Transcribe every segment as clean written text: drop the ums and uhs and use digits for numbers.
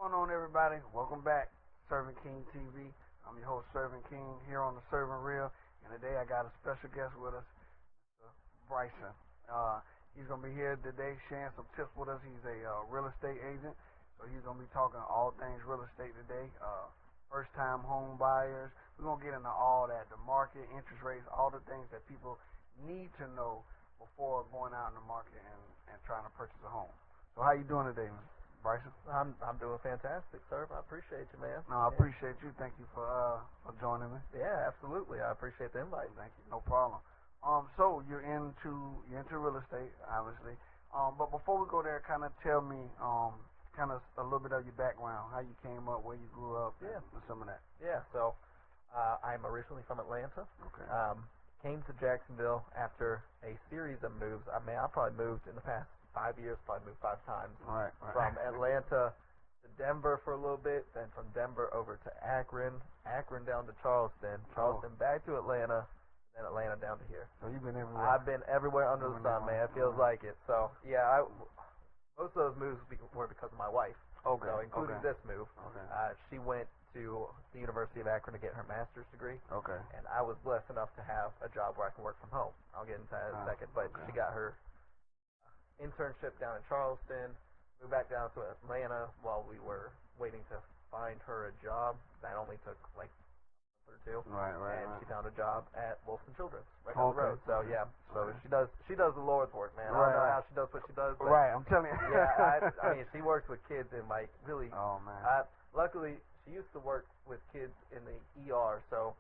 What's going on, everybody? Welcome back, Serving King TV. I'm your host, Serving King, here on the Serving Real. And today I got a special guest with us, Bryson. He's going to be here today sharing some tips with us. He's a real estate agent, so he's going to be talking all things real estate today. First-time home buyers. We're going to get into all that, the market, interest rates, all the things that people need to know before going out in the market and trying to purchase a home. So how you doing today, Bryson? I'm doing fantastic, sir. I appreciate you, man. No, I appreciate you. Thank you for joining me. Yeah, absolutely. I appreciate the invite. Thank you. No problem. So you're into real estate, obviously. But before we go there, kind of tell me kind of a little bit of your background, how you came up, where you grew up, and some of that. Yeah. So I'm originally from Atlanta. Okay. Came to Jacksonville after a series of moves. I mean, I probably moved in the past 5 years, probably moved 5 times. Right. From Atlanta to Denver for a little bit, then from Denver over to Akron down to Charleston, back to Atlanta, then Atlanta down to here. So you've been everywhere. I've been everywhere under the sun, man. It feels like it. So, yeah, most of those moves were because of my wife. Okay. So, including this move. Okay. She went to the University of Akron to get her master's degree. Okay. And I was blessed enough to have a job where I can work from home. I'll get into that in a second. But she got her internship down in Charleston, moved back down to Atlanta while we were waiting to find her a job. That only took like a month or two. Right. And she found a job at Wilson Children's right down the road. So yeah, she does the Lord's work, man. I don't know how she does what she does. But right, I'm telling you. Yeah, I mean, she works with kids in like really. Oh man. Luckily, she used to work with kids in the ER, so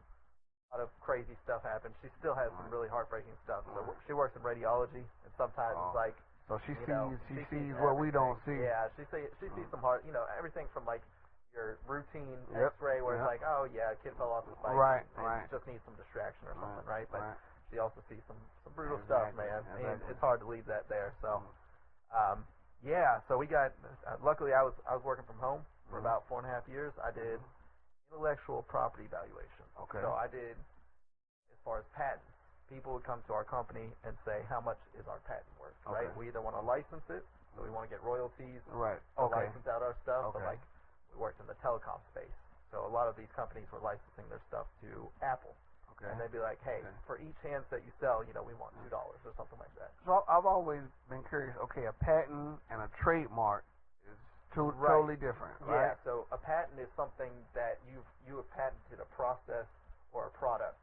a lot of crazy stuff happens. She still has some really heartbreaking stuff. So she works in radiology, and sometimes it's like. So she sees what we don't see. Yeah, she sees some hard, everything from like your routine X-ray where it's like, oh yeah, a kid fell off his bike, right. Just needs some distraction or something, right? But she also sees some brutal stuff, man. And it's hard to leave that there. So, so we got. Luckily, I was working from home for about 4.5 years. I did intellectual property valuation. Okay. So I did as far as patents. People would come to our company and say, how much is our patent worth, right? We either want to license it, so we want to get royalties, to license out our stuff. So like, we worked in the telecom space. So a lot of these companies were licensing their stuff to Apple. And they'd be like, hey, for each handset you sell, we want $2 or something like that. So I've always been curious, a patent and a trademark is totally different, right? Yeah, so a patent is something that you have patented a process or a product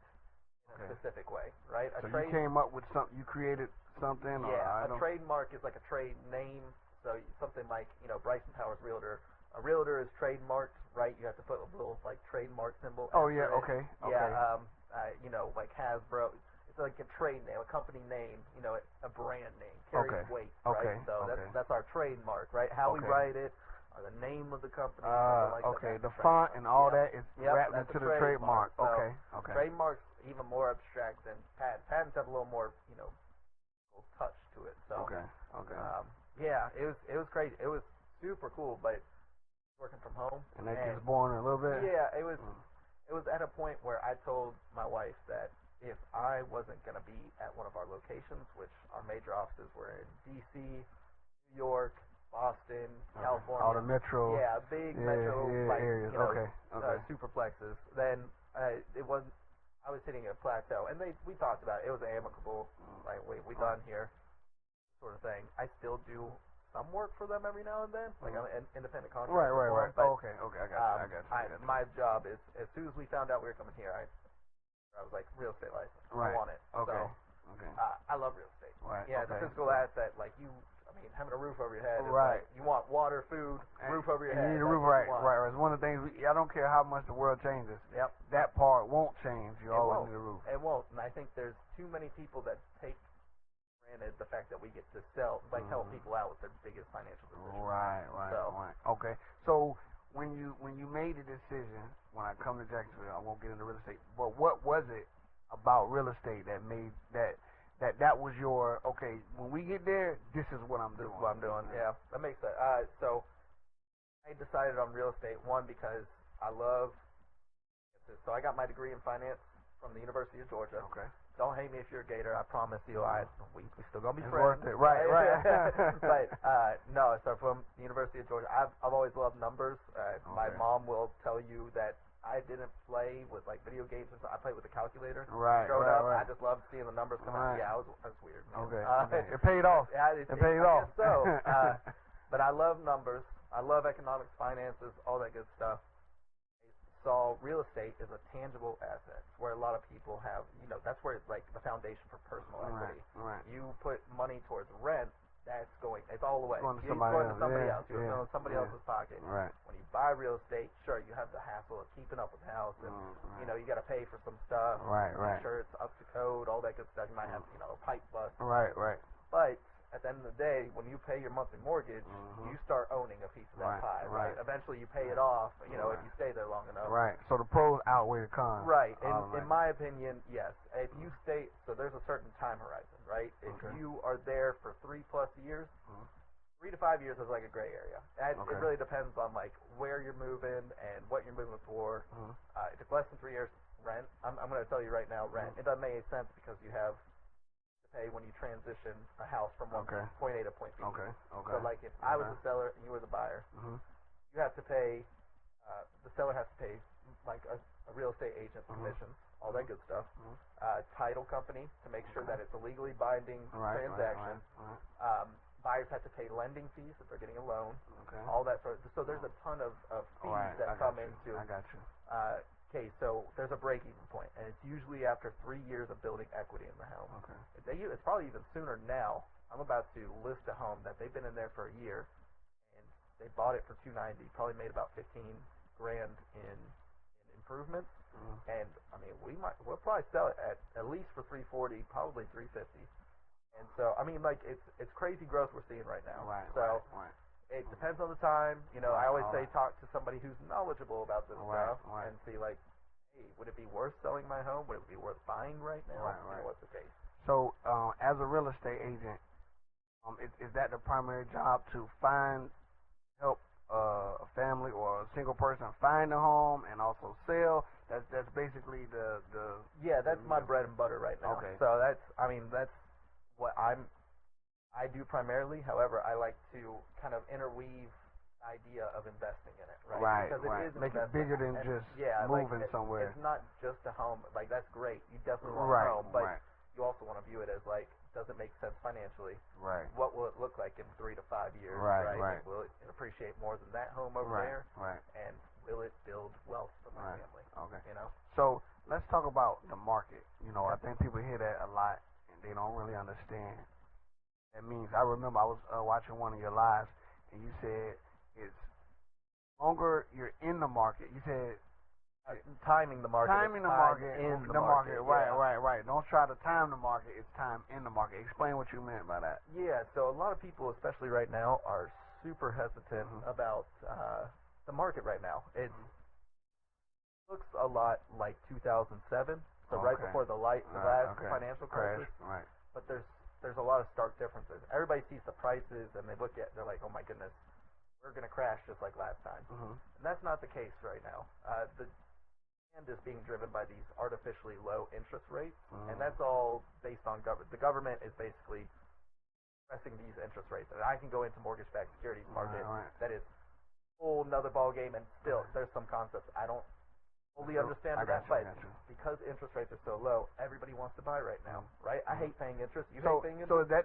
in a specific way, right? So you came up with something, you created something? Yeah, a trademark is like a trade name. So something like, Bryson Powers Realtor. A realtor is trademarked, right? You have to put a little, like, trademark symbol. Yeah, okay. Yeah, like Hasbro. It's like a trade name, a company name, a brand name, carries weight, right? So that's our trademark, right? How we write it, or the name of the company. The font and all that is wrapped into the trademark. So trademarks even more abstract than patents. Patents have a little more, touch to it. So it was crazy. It was super cool, but working from home. And that gets boring a little bit. Yeah, it was. It was at a point where I told my wife that if I wasn't going to be at one of our locations, which our major offices were in D.C., New York, Boston, California. All the metro. Yeah, big metro areas. Superplexes. Then it wasn't. I was hitting a plateau, and we talked about it. It was amicable, like we done here, sort of thing. I still do some work for them every now and then, like I'm an independent contractor. Right. But, okay, I got you. My job is, as soon as we found out we were coming here, I was like, real estate license. I want it. Okay. So, I love real estate. Right. Yeah, it's a physical asset. Like having a roof over your head. Right. Like, you want water, food, roof over your head. You need a roof, right. It's one of the things. I don't care how much the world changes. Yep. That part won't change. You always need a roof. It won't. And I think there's too many people that take granted the fact that we get to sell, help people out with their biggest financial decision. Right. Okay. So when you made the decision, when I come to Jacksonville, I won't get into real estate, but what was it about real estate that made that was your, when we get there, this is what I'm doing. This is what I'm doing. Yeah, that makes sense. So I decided on real estate, one, because I love, so I got my degree in finance, from the University of Georgia. Okay. Don't hate me if you're a Gator. I promise you, we still gonna be It's friends. worth it. Right. But no, so from the University of Georgia, I've always loved numbers. My mom will tell you that I didn't play with like video games. I played with a calculator. Right. Growing up, Right. I just loved seeing the numbers come out. Yeah, I was weird. Man. Okay. It paid off. Yeah, it paid off. So, but I love numbers. I love economics, finances, all that good stuff. So real estate is a tangible asset where a lot of people have, that's where it's like the foundation for personal equity. Right. You put money towards rent, it's all away. It's going to somebody else. You're filling somebody else's pocket. Right. When you buy real estate, sure, you have the hassle of keeping up with the house, and you got to pay for some stuff. Right. Make sure it's up to code, all that good stuff. You might have, a pipe bust. Right. But at the end of the day, when you pay your monthly mortgage, you start owning a piece of that pie, right? Eventually you pay it off, if you stay there long enough. Right. So the pros outweigh the cons. Right. In my opinion, yes. If you stay, so there's a certain time horizon, right? If you are there for 3+ years, 3 to 5 years is like a gray area. It really depends on like where you're moving and what you're moving for. If it's less than 3 years, rent. I'm going to tell you right now, rent. It doesn't make any sense because you have pay when you transition a house from point A to point B. Okay. So like if I was the seller and you were the buyer, you have to pay, the seller has to pay like a real estate agent commission, all that good stuff, title company to make sure that it's a legally binding transaction. Buyers have to pay lending fees if they're getting a loan, all that sort of, so there's a ton of fees that come into it. I got you. Okay, so there's a break-even point, and it's usually after 3 years of building equity in the home. It's probably even sooner now. I'm about to list a home that they've been in there for a year, and they bought it for $290. Probably made about $15,000 in improvements, and I mean we'll probably sell it at least for $340, probably $350. And so I mean like it's crazy growth we're seeing right now. Right. It depends on the time. I always say talk to somebody who's knowledgeable about this stuff and see like, hey, would it be worth selling my home? Would it be worth buying right now? What's the case? So, as a real estate agent, is that the primary job to help a family or a single person find a home and also sell? That's basically the yeah. That's my bread and butter right now. Okay. So that's what I do primarily. However, I like to kind of interweave the idea of investing in it, right? Because it is make it bigger than just moving somewhere. It's not just a home. Like that's great. You definitely want a home, but you also want to view it as like, does it make sense financially? Right. What will it look like in 3 to 5 years? Right. Will it appreciate more than that home over there? Right. And will it build wealth for my family? Okay. So let's talk about the market. I think people hear that a lot and they don't really understand. That means, I remember I was watching one of your lives, and you said it's longer you're in the market. You said timing the market. Timing the market. In the market. Right. Don't try to time the market. It's time in the market. Explain what you meant by that. Yeah. So a lot of people, especially right now, are super hesitant about the market right now. It looks a lot like 2007. So right before the last financial crisis. Right. But there's a lot of stark differences. Everybody sees the prices and they're like, oh my goodness, we're going to crash just like last time. And that's not the case right now. The demand is being driven by these artificially low interest rates, and that's all based on government. The government is basically pressing these interest rates. And I can go into mortgage-backed securities market. That is a whole another ball game, and still there's some concepts I don't fully understand that, but because interest rates are so low, everybody wants to buy right now, right? I hate paying interest. You hate paying interest? So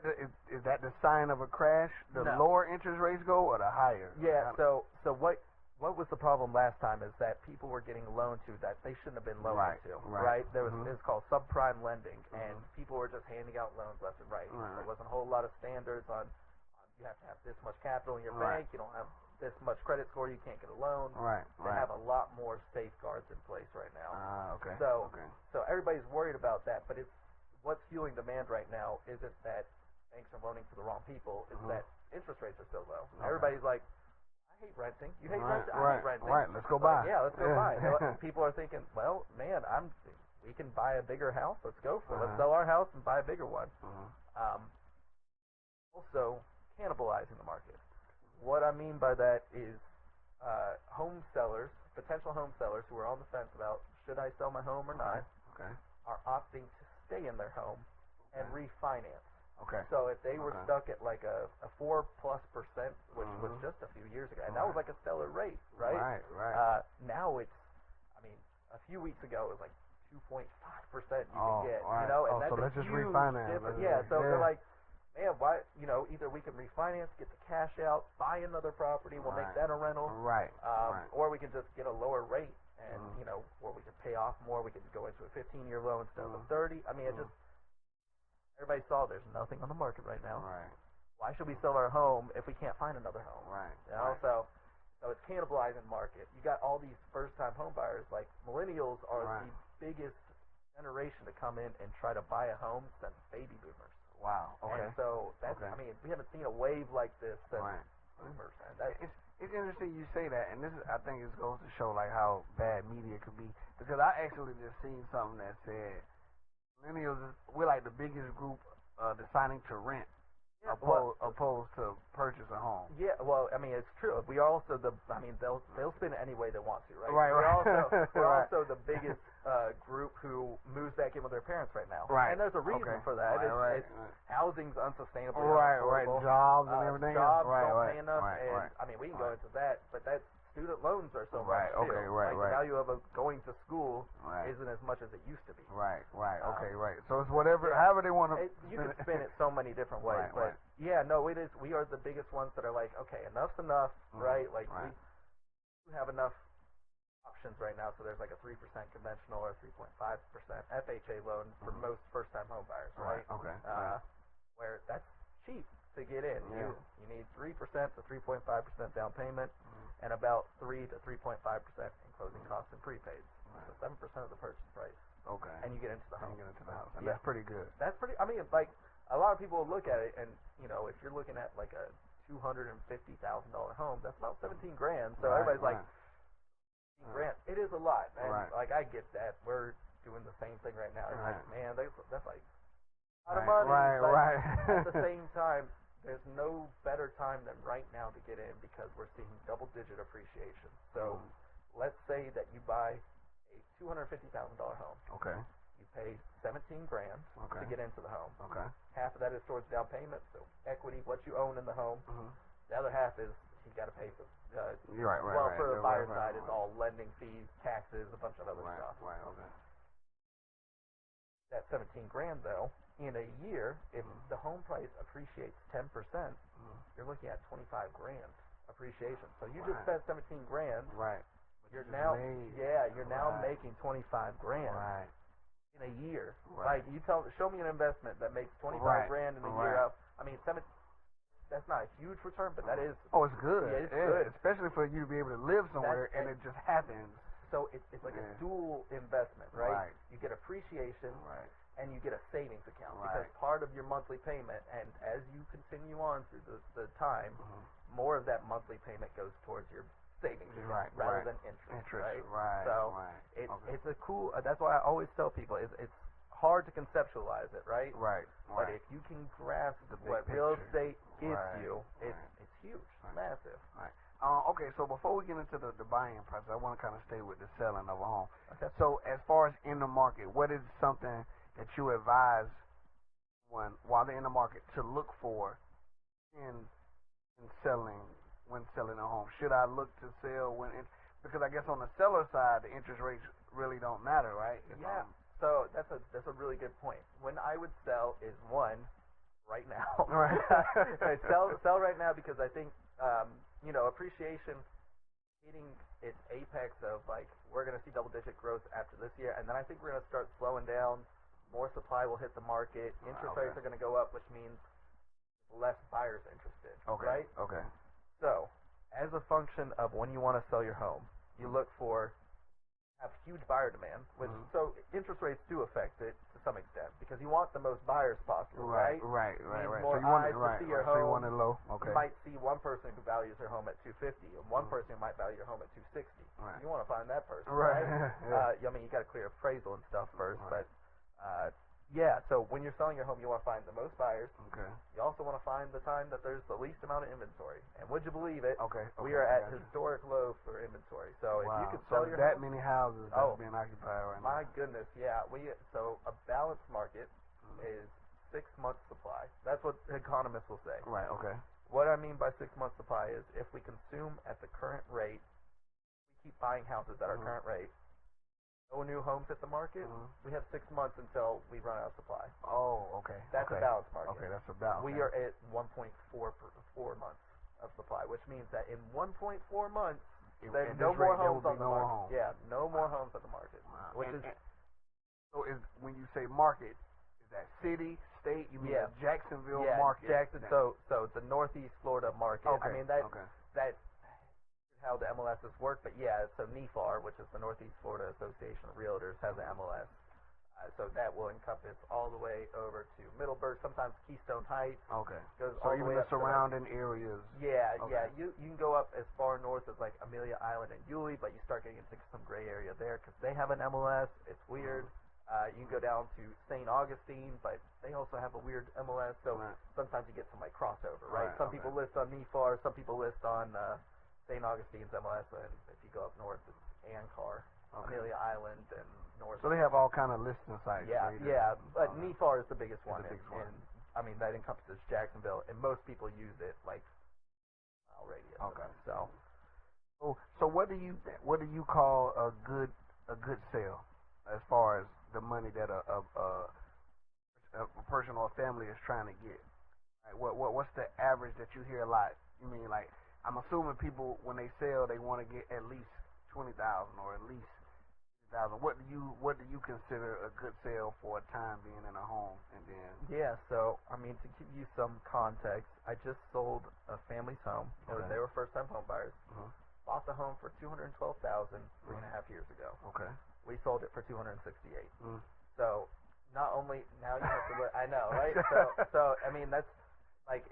is that the sign of a crash? The lower interest rates go, or the higher? Yeah. So what was the problem last time is that people were getting loaned to that they shouldn't have been loaned to, right? There was it's called subprime lending, and people were just handing out loans left and right. There wasn't a whole lot of standards on you have to have this much capital in your bank. You don't have this much credit score, you can't get a loan. They have a lot more safeguards in place right now. So everybody's worried about that, but it's what's fueling demand right now isn't that banks are loaning to the wrong people, it's that interest rates are so low. Everybody's like, I hate renting. You hate renting? I hate renting. Let's go buy. Yeah, let's go buy. People are thinking, well, man, we can buy a bigger house. Let's go for it. Let's sell our house and buy a bigger one. Also, cannibalizing the market. What I mean by that is potential home sellers who are on the fence about should I sell my home or not, are opting to stay in their home and refinance. Okay. So if they were stuck at like a 4+%, which was just a few years ago, and that was like a stellar rate, right? Right. Now it's, I mean, a few weeks ago it was like 2.5% you could get, you know, and that's so a let's just huge refinance. difference. Yeah, so they're like, man, why, you know, either we can refinance, get the cash out, buy another property, we'll make that a rental, or we can just get a lower rate and, you know, or we can pay off more, we can go into a 15-year loan instead of a 30. I mean, it just, everybody saw there's nothing on the market right now. Right. Why should we sell our home if we can't find another home? Right. You know, so it's cannibalizing market. You got all these first-time home buyers. Like millennials are the biggest generation to come in and try to buy a home since baby boomers. Wow. Okay. And so that's, I mean, we haven't seen a wave like this since boomers. And it's interesting you say that, and this is, I think it goes to show like how bad media could be. Because I actually just seen something that said millennials, we're like the biggest group deciding to rent opposed to purchase a home. Yeah, well, I mean, it's true. We are also I mean, they'll spend it any way they want to, right? We're also the biggest group who moves back in with their parents right now. Right. And there's a reason for that. It's housing's unsustainable. Right. Jobs and everything. Jobs don't pay enough. And, I mean, we can go into that, but that's, student loans are so much too. The value of going to school isn't as much as it used to be. Right. So it's whatever, however they want to. You can spin it so many different ways, but yeah, no, it is. We are the biggest ones that are like, okay, enough's enough, right? Like we have enough options right now. So there's like a 3% conventional or 3.5% FHA loan for most first-time home buyers, right? Okay. Where that's cheap to get in. You need 3% to 3.5% down payment. And about 3 to 3.5% in closing costs and prepaids. So 7% of the purchase price. Okay. And you get into the home. And that's pretty good. That's pretty. I mean, like a lot of people look at it, and you know, if you're looking at like a $250,000 home, that's about $17,000. So everybody's like, $17,000. It is a lot, man. Like I get that. We're doing the same thing right now. It's like, man, that's like a lot of money. But at the same time, there's no better time than right now to get in because we're seeing double-digit appreciation. So let's say that you buy a $250,000 home. Okay. You pay $17,000 to get into the home. Okay. Half of that is towards down payment, so equity, what you own in the home. The other half is you got to pay for. For the buyer side, it's all lending fees, taxes, a bunch of other stuff. Okay. That $17,000 though, in a year, if the home price appreciates 10%, you're looking at $25,000 appreciation. So you just spent $17,000. Right. You're now, you're now making $25,000 in a year. Like you show me an investment that makes $25,000 in a year up. I mean, that's not a huge return, but that is. Oh, it's good. Yeah, it's good, especially for you to be able to live somewhere and it just happens. So it's like a dual investment, right? You get appreciation. And you get a savings account because part of your monthly payment, and as you continue on through the time, more of that monthly payment goes towards your savings account rather than interest, right? So it's a cool. That's why I always tell people it's hard to conceptualize it, right? But if you can grasp what real estate is to you, it's huge, it's massive. Okay, so before we get into the buying process, I want to kind of stay with the selling of a home. Okay. So as far as in the market, what is something that you advise while they're in the market to look for in selling a home? Should I look to sell because I guess on the seller side the interest rates really don't matter, right? So that's a really good point. When I would sell is one right now. Sell right now because I think appreciation hitting its apex of like we're going to see double-digit growth after this year, and then I think we're going to start slowing down. More supply will hit the market. Interest rates are going to go up, which means less buyers interested. Right? Okay. So, as a function of when you want to sell your home, you look for have huge buyer demand. Which so interest rates do affect it to some extent because you want the most buyers possible. Right. More eyes to see your home. So you want it low. Okay. You might see one person who values their home at $250, and one person who might value your home at $260. You want to find that person. Right. I mean, you got to clear appraisal and stuff first, but Yeah, so when you're selling your home, you want to find the most buyers. Okay. You also want to find the time that there's the least amount of inventory. And would you believe it? Okay. We are at historic low for inventory. So if you could sell your that home, many houses that's being occupied right now. My goodness, yeah. So a balanced market is 6 months supply. That's what economists will say. Right. Okay. What I mean by 6 months supply is if we consume at the current rate, we keep buying houses at our current rate. No new homes hit the market. We have 6 months until we run out of supply. Oh, okay. That's a balanced market. Okay, that's a balance. We are at 1.4 months of supply, which means that in 1.4 months, there's no more homes on the market. Yeah, no more homes on the market. Which is so is when you say market, is that city, state? You mean the Jacksonville market? Jackson. So the Northeast Florida market. Okay. I mean that how the MLSs work, but so NEFAR, which is the Northeast Florida Association of Realtors, has an MLS. So that will encompass all the way over to Middleburg, sometimes Keystone Heights. Okay. Goes so all even the way the up surrounding areas. Yeah, okay. yeah. You can go up as far north as like Amelia Island and Yulee, but you start getting into some gray area there because they have an MLS. It's weird. You can go down to St. Augustine, but they also have a weird MLS. So sometimes you get some like crossover, right? Some people list on NEFAR, some people list on St. Augustine's MLS, and if you go up north, it's Ancar, Amelia Island, and north. So they have all kind of listing sites. Yeah, but NEFAR is the biggest one. And I mean, that encompasses Jacksonville, and most people use it like mile radius. Okay. So what do you call a good sale as far as the money that a person or a family is trying to get? Right? What's the average that you hear a lot? You mean like? I'm assuming people, when they sell, they want to get at least $20,000 or at least $50,000. What do you consider a good sale for a time being in a home? And then so I mean, to give you some context, I just sold a family's home. They were first-time home buyers. Bought the home for $212,000 3.5 years ago. Okay. We sold it for $268,000. So not only now you have to look. I know, right? So I mean that's like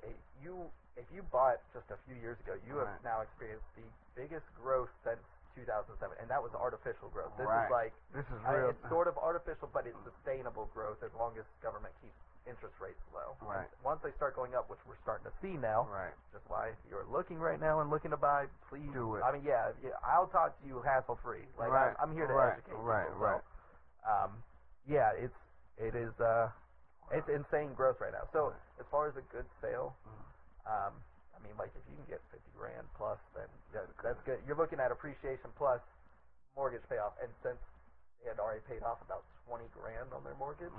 if you bought just a few years ago, you have now experienced the biggest growth since 2007, and that was artificial growth. This is real. It's sort of artificial, but it's sustainable growth as long as government keeps interest rates low. Right. And once they start going up, which we're starting to see now, that's why if you're looking right now and looking to buy, please do it. I mean, I'll talk to you hassle free. Like I'm here to educate people. Right. It's insane growth right now. So as far as a good sale. I mean, like if you can get $50,000 plus, then that's good. You're looking at appreciation plus mortgage payoff, and since they had already paid off about $20,000 on their mortgage,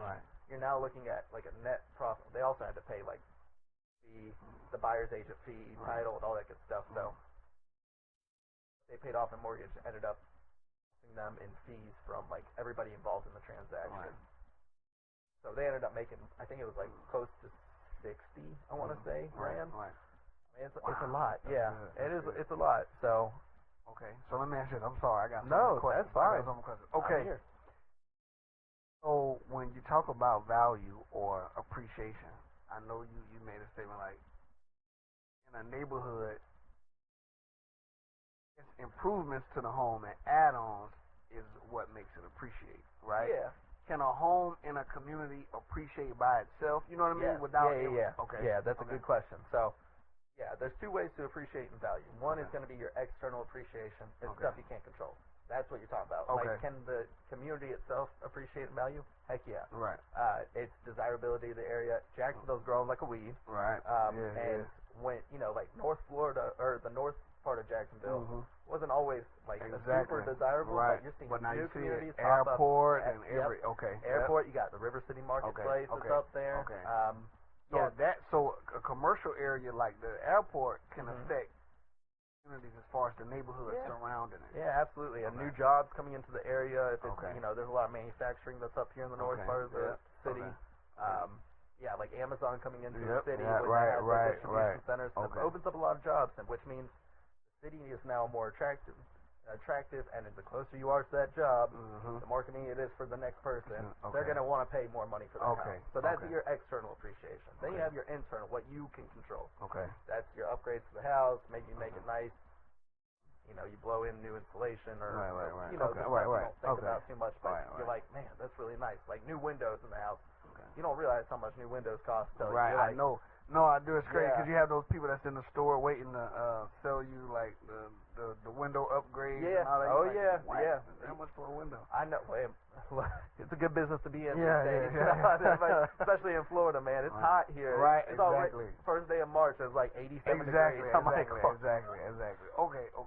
you're now looking at like a net profit. They also had to pay like the buyer's agent fee, title, and all that good stuff. So they paid off a mortgage, ended up costing them in fees from like everybody involved in the transaction. So they ended up making, I think it was like close to 60, I want to say, grand. I mean, it's a lot. That's good. It's a lot. So. Okay. So let me ask you this. I'm sorry. I got no. Questions. That's fine. Okay. So when you talk about value or appreciation, I know you made a statement like in a neighborhood, it's improvements to the home and add-ons is what makes it appreciate, right? Yeah. Can a home in a community appreciate by itself? You know what I mean? Okay. Yeah, that's a good question. So, there's two ways to appreciate and value. One is going to be your external appreciation. It's stuff you can't control. That's what you're talking about. Okay. Like, can the community itself appreciate and value? Heck yeah. Right. It's desirability of the area. Jacksonville's growing like a weed. Right. And when, like North Florida or the north part of Jacksonville wasn't always like super desirable, but you're seeing new communities pop up. Airport and airport. You got the River City Marketplace that's up there. So a commercial area like the airport can affect communities as far as the neighborhood surrounding it. Yeah, absolutely. And new jobs coming into the area. If it's, there's a lot of manufacturing that's up here in the north part of the city. Like Amazon coming into the city with distribution centers. It opens up a lot of jobs, and which means the city is now more attractive, and the closer you are to that job, the more convenient it is for the next person. They're going to want to pay more money for that house. So that's your external appreciation. Then you have your internal, what you can control. That's your upgrades to the house, maybe you make it nice. You blow in new insulation or you don't think about too much, but you're like, man, that's really nice. Like new windows in the house. you don't realize how much new windows cost. Right, I know. No, I do. It's crazy because you have those people that's in the store waiting to sell you like the window upgrades. Yeah. And all that. Oh like, yeah. what? Yeah. How much for a window? I know. It's a good business to be in. Yeah, these days. Especially in Florida, man. It's hot here. Right. It's exactly. First day of March, it's like 87 exactly. degrees. Exactly. Okay. All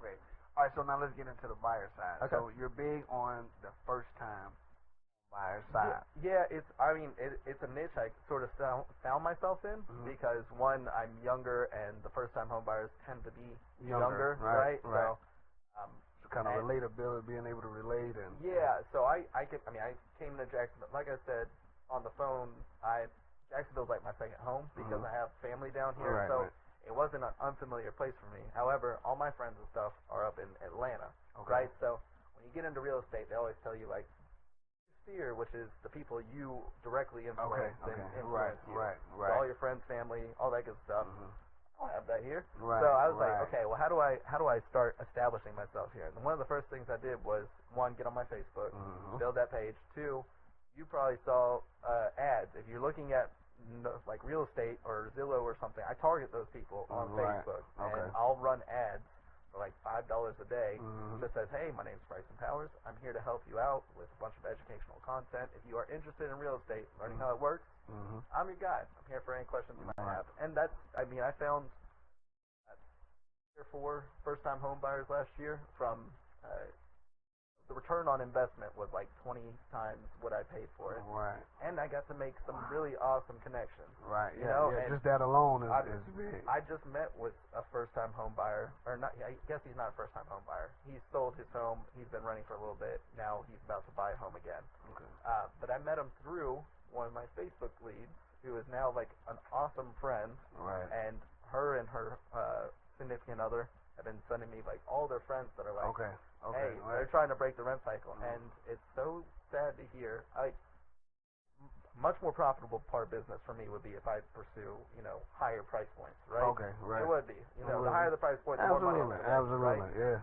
right. So now let's get into the buyer side. Okay. So you're big on the first time buyer side. Yeah, it's a niche I sort of found myself in because one, I'm younger and the first time home buyers tend to be younger, right? So kind of relatability, being able to relate and so I came to Jacksonville, like I said on the phone, Jacksonville's like my second home because I have family down here, it wasn't an unfamiliar place for me. However, all my friends and stuff are up in Atlanta, right? So when you get into real estate, they always tell you like sphere, which is the people you directly influence and influence you. So all your friends, family, all that good stuff. I don't have that here. So I was like, okay, well, how do I start establishing myself here? And one of the first things I did was, one, get on my Facebook, build that page. Two, you probably saw ads. If you're looking at like real estate or Zillow or something, I target those people on Facebook, and I'll run ads for like $5 a day that says, hey, my name's Bryson Powers. I'm here to help you out with a bunch of educational content. If you are interested in real estate, learning how it works, I'm your guy. I'm here for any questions you might have. And that's, I found 3 or 4 first-time home buyers last year from the return on investment was like 20 times what I paid for it. And I got to make some really awesome connections. Just that alone is big. I just met with a first-time home buyer, or not. I guess he's not a first-time home buyer. He sold his home. He's been renting for a little bit. Now he's about to buy a home again. But I met him through one of my Facebook leads, who is now like an awesome friend. And her significant other have been sending me like all their friends that are like, hey, they're trying to break the rent cycle, and it's so sad to hear. Much more profitable part of business for me would be if I pursue, higher price points, right? It would be, the higher the price point, the more money. Absolutely, right?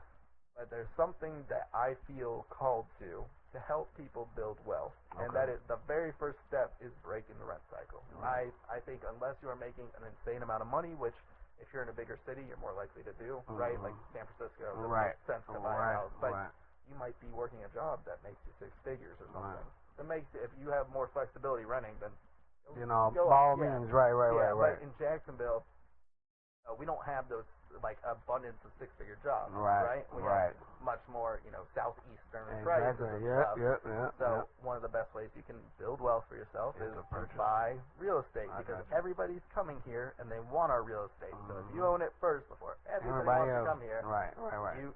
But there's something that I feel called to help people build wealth, and that is the very first step is breaking the rent cycle. I think unless you are making an insane amount of money, which if you're in a bigger city, you're more likely to do, right? Like San Francisco, it makes sense to buy a house. But you might be working a job that makes you 6 figures or something. It makes, if you have more flexibility renting, then by all means, right. But in Jacksonville, we don't have those like abundance of 6-figure jobs, right? We have much more, southeastern prices. So one of the best ways you can build wealth for yourself is to buy real estate because everybody's coming here and they want our real estate. So if you own it first before everybody wants to come here,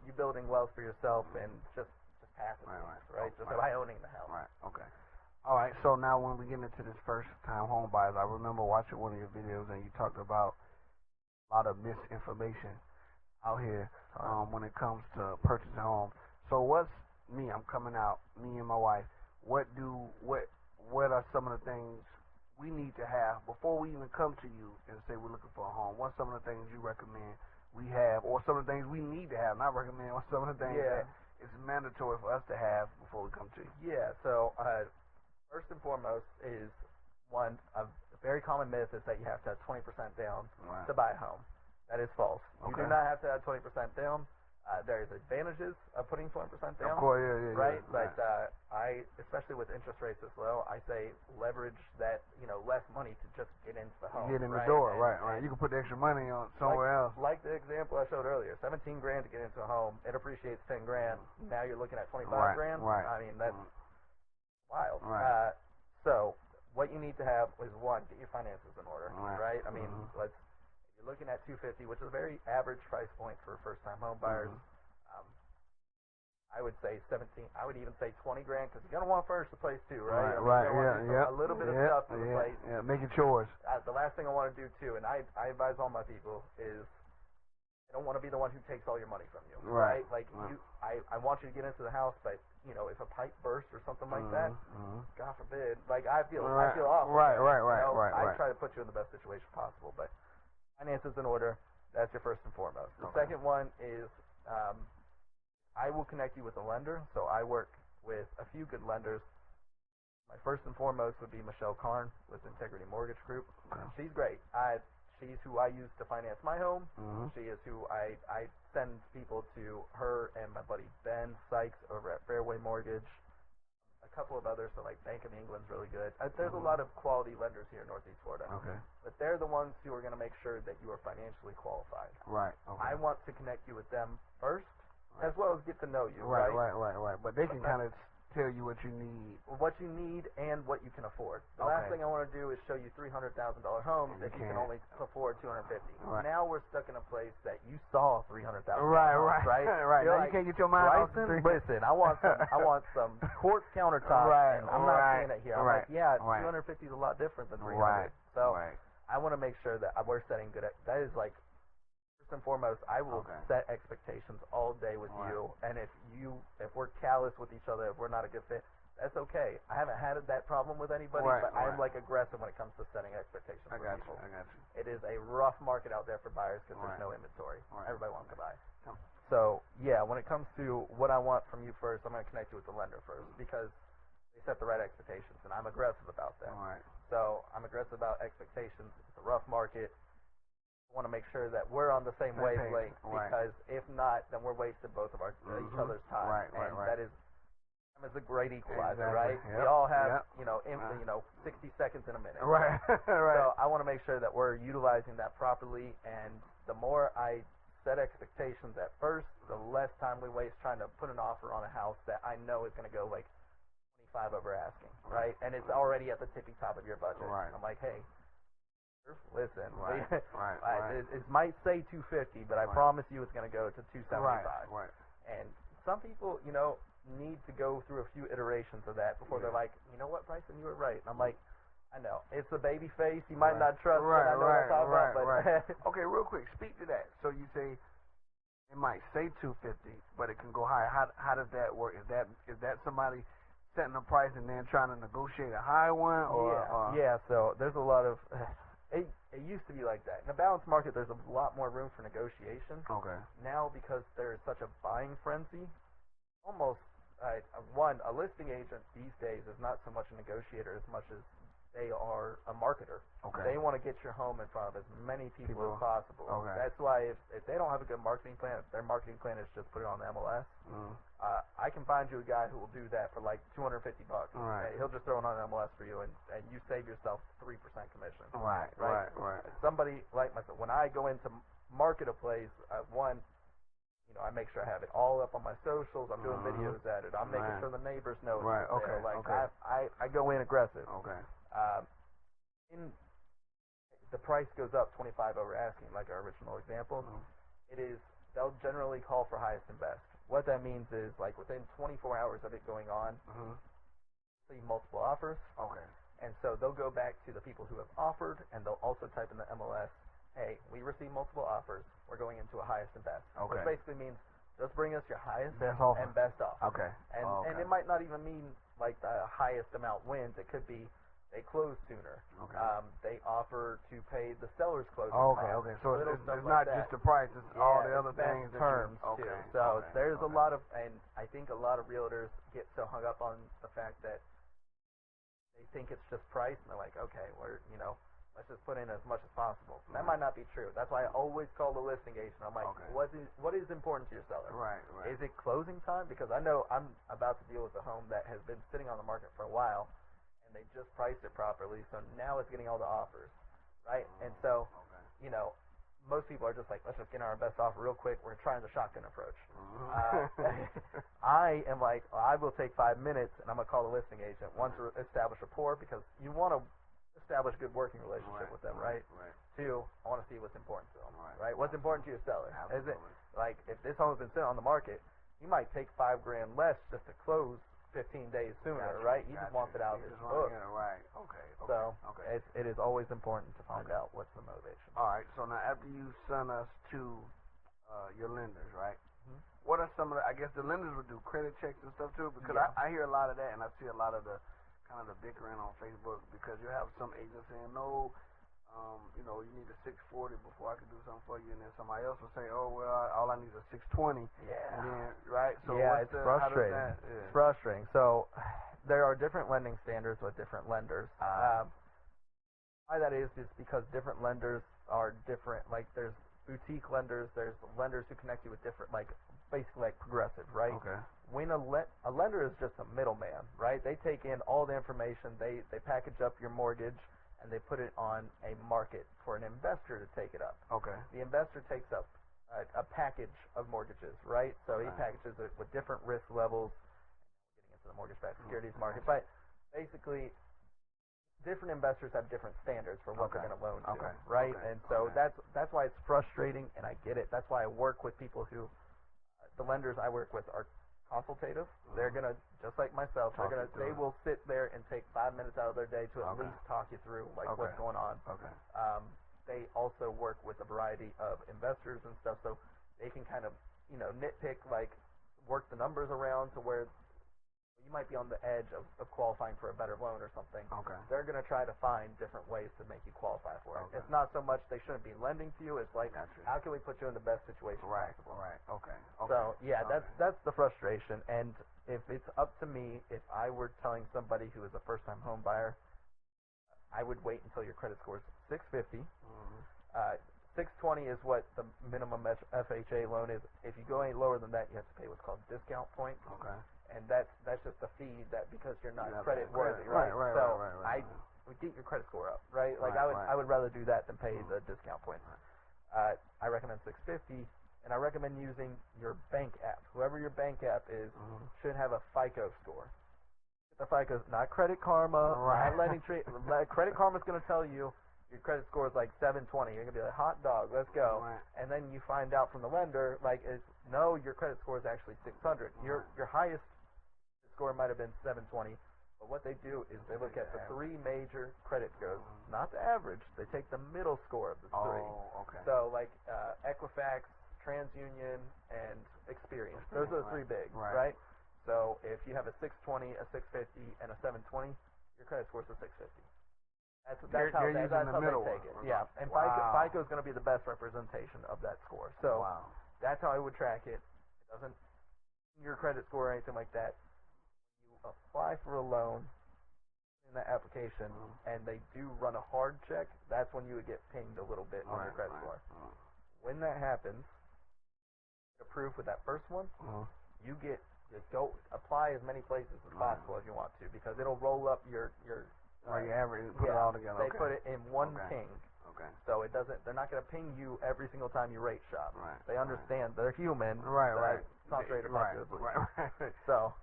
you building wealth for yourself and just passive, right? Just by owning the house. All right. So now when we get into this first time home buyers, I remember watching one of your videos and you talked about a lot of misinformation out here when it comes to purchasing homes. So I'm coming out, me and my wife, what are some of the things we need to have before we even come to you and say we're looking for a home? What's some of the things you recommend we have, or some of the things we need to have, not recommend, or some of the things that it's mandatory for us to have before we come to you? So first and foremost is a very common myth is that you have to have 20% down to buy a home. That is false. You do not have to have 20% down. There's advantages of putting 20% down. Of course, right? But I, especially with interest rates this low, I say leverage that, less money to just get into the home. Get in the door, right. You can put the extra money on somewhere else. Like the example I showed earlier, $17,000 to get into a home, it appreciates $10,000. Now you're looking at $25,000. I mean, that's wild. So what you need to have is, one, get your finances in order, right? I mean, if you're looking at $250,000, which is a very average price point for first-time home buyers. I would say 17. I would even say $20,000 because you're gonna want to furnish the place too, right? A little bit of stuff to the place. Making chores. The last thing I want to do too, and I advise all my people is, I don't want to be the one who takes all your money from you, right? Like I want you to get into the house, but if a pipe bursts or something like that, God forbid, like I feel awful. Right. I try to put you in the best situation possible, but finances in order. That's your first and foremost. The second one is I will connect you with a lender. So I work with a few good lenders. My first and foremost would be Michelle Karn with Integrity Mortgage Group. Okay. She's great. She's who I use to finance my home. She is who I send people to her and my buddy Ben Sykes over at Fairway Mortgage. A couple of others, so like Bank of England's really good. There's a lot of quality lenders here in Northeast Florida. Okay. But they're the ones who are going to make sure that you are financially qualified. Right. Okay. I want to connect you with them first, as well as get to know you. Right. But they can kind of tell you what you need. What you need and what you can afford. The last thing I want to do is show you $300,000 homes that you can only afford $250,000. Right. Now we're stuck in a place that you saw $300,000. Right. Right. Now like, you can't get your mind off the Bryson, listen, I want some quartz countertops. Right. And I'm not saying it here. I'm like, yeah, right. 250 is a lot different than 300. Right. So I want to make sure that we're setting good. That is like. First and foremost, I will set expectations all day with you, and if we're callous with each other, if we're not a good fit, that's okay. I haven't had that problem with anybody, but I'm like aggressive when it comes to setting expectations for people. I got you. It is a rough market out there for buyers because there's no inventory. Everybody wants to buy. So yeah, when it comes to what I want from you first, I'm going to connect you with the lender first because they set the right expectations, and I'm aggressive about that. So I'm aggressive about expectations. It's a rough market. I want to make sure that we're on the same wavelength because if not, then we're wasting both of each other's time. That is a great equalizer, right? Yep. We all have 60 seconds in a minute. Right. So I want to make sure that we're utilizing that properly, and the more I set expectations at first, the less time we waste trying to put an offer on a house that I know is going to go like 25 over asking, right? And it's already at the tippy top of your budget. I'm like, hey. Listen, it might say 250, but I promise you it's going to go to 275. And some people, need to go through a few iterations of that before they're like, you know what, Bryson, you were right. And I'm like, I know it's a baby face. You might not trust what I know what I'm talking about, but okay, real quick, speak to that. So you say it might say 250, but it can go higher. How does that work? Is that somebody setting a price and then trying to negotiate a high one? So there's a lot of. It used to be like that. In a balanced market, there's a lot more room for negotiation. Okay. Now, because there is such a buying frenzy, almost a listing agent these days is not so much a negotiator as much as they are a marketer. Okay. They want to get your home in front of as many people as possible. Okay. That's why if they don't have a good marketing plan, if their marketing plan is just put it on the MLS, I can find you a guy who will do that for like $250. Right. He'll just throw it on the MLS for you, and you save yourself 3% commission. Right. Somebody like myself, when I go into market a place, I make sure I have it all up on my socials. I'm doing videos at it. I'm making sure the neighbors know. I go in aggressive. Okay. The price goes up 25 over asking, like our original example. They'll generally call for highest and best. What that means is, like, within 24 hours of it going on, see multiple offers. Okay. And so they'll go back to the people who have offered, and they'll also type in the MLS, hey, we received multiple offers. We're going into a highest and best. Okay. Which basically means just bring us your highest offer. and best offer. Okay. And it might not even mean, like, the highest amount wins. It could be they close sooner. Okay. They offer to pay the seller's closing costs. Okay. So it's not just the price; it's all the other things. Terms too. So there's a lot of, and I think a lot of realtors get so hung up on the fact that they think it's just price, and they're like, okay, let's just put in as much as possible. That might not be true. That's why I always call the listing agent. I'm like, what is important to your seller? Right. Is it closing time? Because I know I'm about to deal with a home that has been sitting on the market for a while, and they just priced it properly, so now it's getting all the offers, right? And so, most people are just like, let's just get our best offer real quick. We're trying the shotgun approach. I am like, I will take 5 minutes, and I'm going to call the listing agent. One, to establish rapport, because you want to establish a good working relationship with them, right? Two, I want to see what's important to them, right? What's important to your seller? Is it, like, if this home has been sitting on the market, you might take $5,000 less just to close 15 days sooner, right? You just want it out of his book. So it is always important to find out what's the motivation. All right. So now after you send us to your lenders, right? What are some of the? I guess the lenders would do credit checks and stuff too, because I hear a lot of that, and I see a lot of the kind of the bickering on Facebook because you have some agents saying no. You need a 640 before I can do something for you, and then somebody else will say, oh, well, all I need is a 620. Yeah. And then, right? So it's frustrating. It's frustrating. So there are different lending standards with different lenders. Why that is because different lenders are different. Like there's boutique lenders, there's lenders who connect you with different, like basically like Progressive, right? Okay. When a lender is just a middleman, right? They take in all the information, they package up your mortgage, and they put it on a market for an investor to take it up. Okay. The investor takes up a package of mortgages, right? So he packages it with different risk levels, getting into the mortgage-backed securities market. But basically, different investors have different standards for what they're going to loan to, right? And so that's why it's frustrating, and I get it. That's why I work with people who, the lenders I work with are consultative. They're going to, just like myself, they will sit there and take 5 minutes out of their day to at least talk you through like what's going on. Okay. They also work with a variety of investors and stuff, so they can kind of, nitpick, like work the numbers around to where you might be on the edge of qualifying for a better loan or something. Okay. They're going to try to find different ways to make you qualify for it. It's not so much they shouldn't be lending to you. It's like, how can we put you in the best situation possible? Right. Okay. So yeah, that's the frustration. And if it's up to me, if I were telling somebody who is a first-time home buyer, I would wait until your credit score is 650. 620 is what the minimum FHA loan is. If you go any lower than that, you have to pay what's called discount points. Okay. And that's just a fee that because you're not credit worthy, right? I would get your credit score up, right? Like I would rather do that than pay the discount points. I recommend 650, and I recommend using your bank app. Whoever your bank app is should have a FICO score. The FICO, not Credit Karma, not Lending Tree. Credit Karma's going to tell you your credit score is like 720. You're going to be like, hot dog, let's go. Right. And then you find out from the lender, like, no, your credit score is actually 600. Your highest score might have been 720. But what they do is they look at the three major credit scores, not the average. They take the middle score of the three. Oh, okay. So, like, Equifax, TransUnion, and Experian. Those are the three big, right? So if you have a 620, a 650, and a 720, your credit score is a 650. That's how they take it. Yeah, and FICO is going to be the best representation of that score. So that's how I would track it. It doesn't your credit score or anything like that. You apply for a loan in the application, and they do run a hard check. That's when you would get pinged a little bit on your credit score. When that happens, approved with that first one, you go apply as many places as possible if you want to, because it'll roll up your you average, put it all together. They put it in one ping. Okay. So it doesn't. They're not going to ping you every single time you rate shop. Right. They understand they're human. Right. So